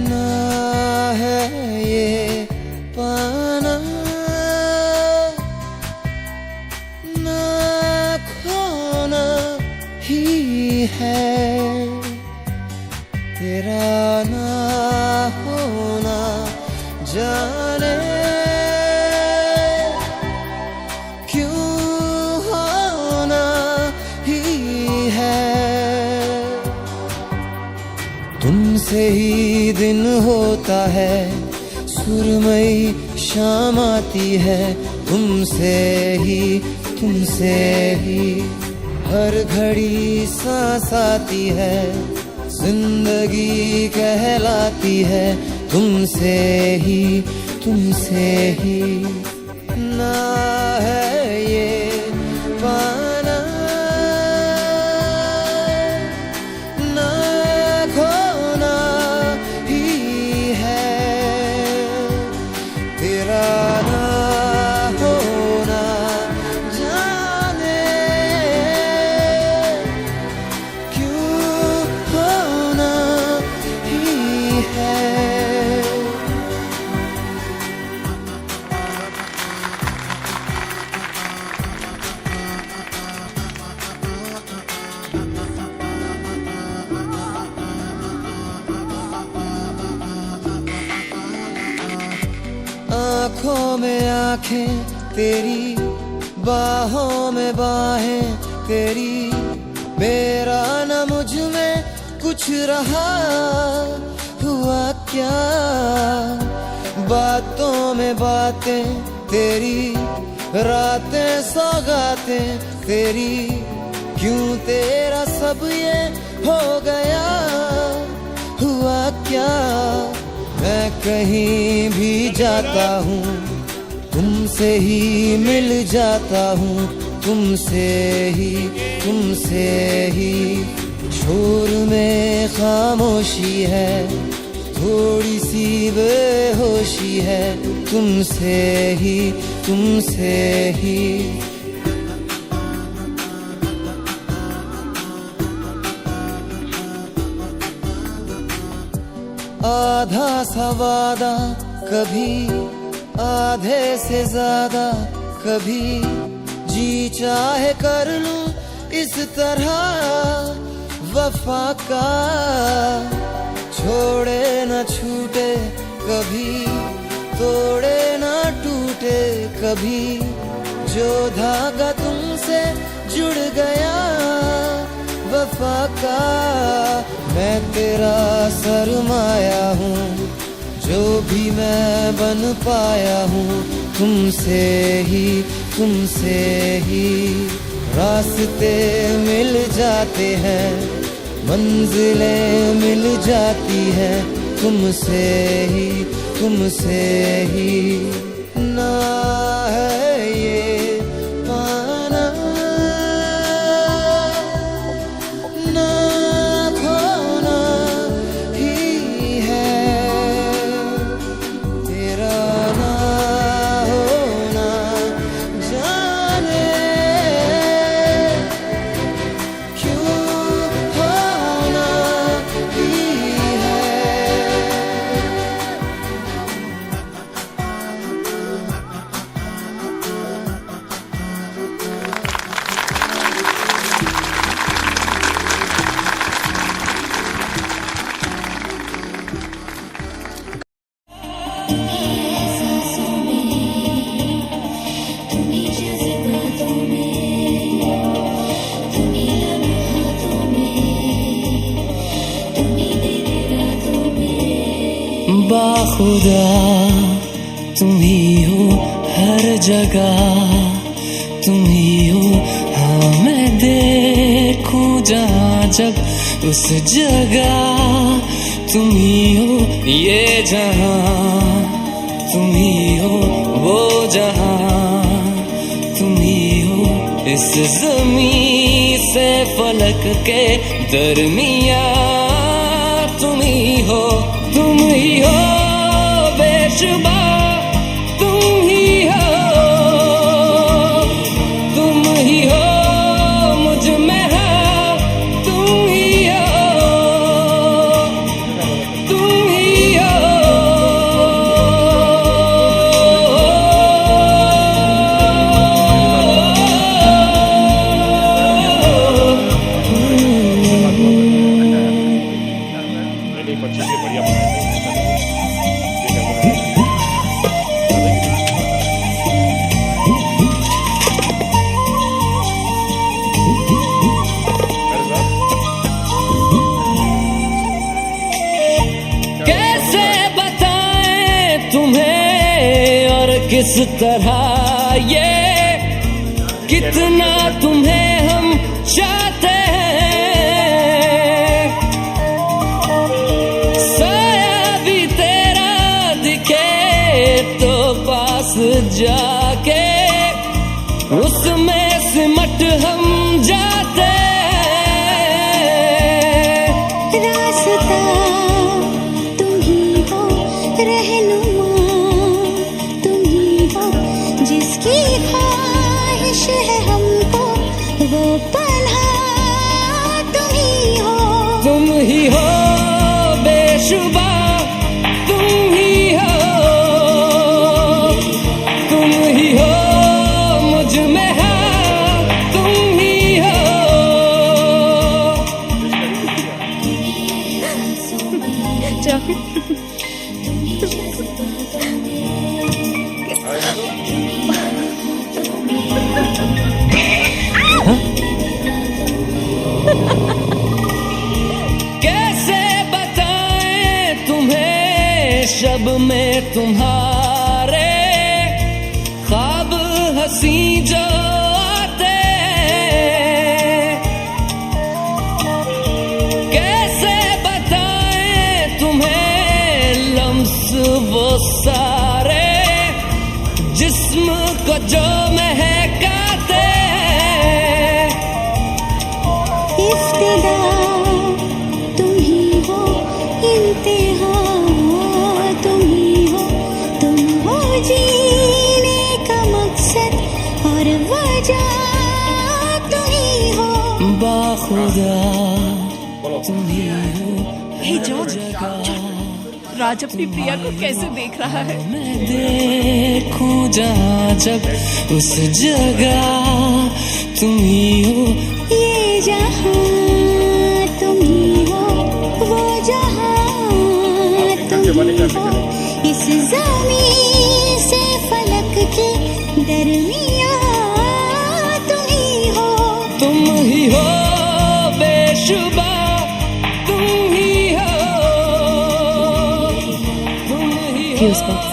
ना है ये पाना ना खोना ही है, तेरा ना होना जाने क्यों होना ही है। तुमसे ही दिन होता है, सुरमई शाम आती है, तुमसे ही हर घड़ी सांस आती है, जिंदगी कहलाती है, तुमसे ही ना है ये पाना ना खोना ही है, तेरा ना होना जाने क्यों होना ही है। आँखों में आँखें तेरी, बाहों में बाहें तेरी, मेरा न मुझ में कुछ रहा हुआ क्या। बातों में बातें तेरी, रातें सौगातें तेरी, क्यों तेरा सब ये हो गया हुआ क्या। मैं कहीं भी जाता हूँ, तुमसे ही मिल जाता हूँ, तुमसे ही शोर में खामोशी है, थोड़ी सी बेहोशी है, तुमसे ही आधा सा वादा कभी आधे से ज्यादा, कभी जी चाहे कर लूं इस तरह वफा का, छोड़े न छूटे कभी, तोड़े न टूटे कभी, जो धागा तुमसे जुड़ गया वफा का। मैं तेरा सरमाया हूँ, जो भी मैं बन पाया हूँ, तुमसे ही रास्ते मिल जाते हैं, मंजिलें मिल जाती हैं, तुमसे ही ना है ये पाना ना खोना ही है, तेरा ना होना जाने क्यों होना ही है। बाखुदा तुम ही हो हर जगह, तुम ही हो हाँ मैं देखूं जहाँ जब उस जगह, तुम ही हो ये जहाँ, तुम ही हो वो जहाँ, तुम ही हो इस ज़मीं से फलक के दरमियाँ, तुम ही हो बेशुबा, तुम ही हो मुझ में हाँ, तुम ही हो किस तरह ये कितना तुम्हें हम चाहते हैं, साया भी तेरा दिखे तो पास जाके उसमें सिमट हम जाते हैं। रास्ता तुम ही हो, रहनुमा तुम ही हो, जिसकी ख्वाहिश है हमको वो पन्हा तुम ही हो। तुम ही हो बेशुबा, तुम ही हो, तुम ही हो मुझ में हाँ, तुम ही हो। कैसे बताएं तुम्हें शब में तुम्हारे ख्वाब हंसी जो आते हैं, कैसे बताएं तुम्हें लम्स वो सारे जिस्म को जो महकाते हैं। इब्तिदा तुम ही हो, इंतहा तुम ही हो, तुम हो जीने का मकसद और वजह तुम ही हो। बाखुदा तुम ही हो हे हर जॉर्ज, जगह। राज अपनी प्रिया को कैसे देख रहा है? मैं देखूं जहाँ जब उस जगह तुम ही हो। ये जहां तुम ही हो, वो जहां तुम ही हो, इस ज़मीन से फलक के दरमियां तुम ही हो। तुम ही हो बेशुबा, तुम ही हो, तुम ही हो। Fusebox.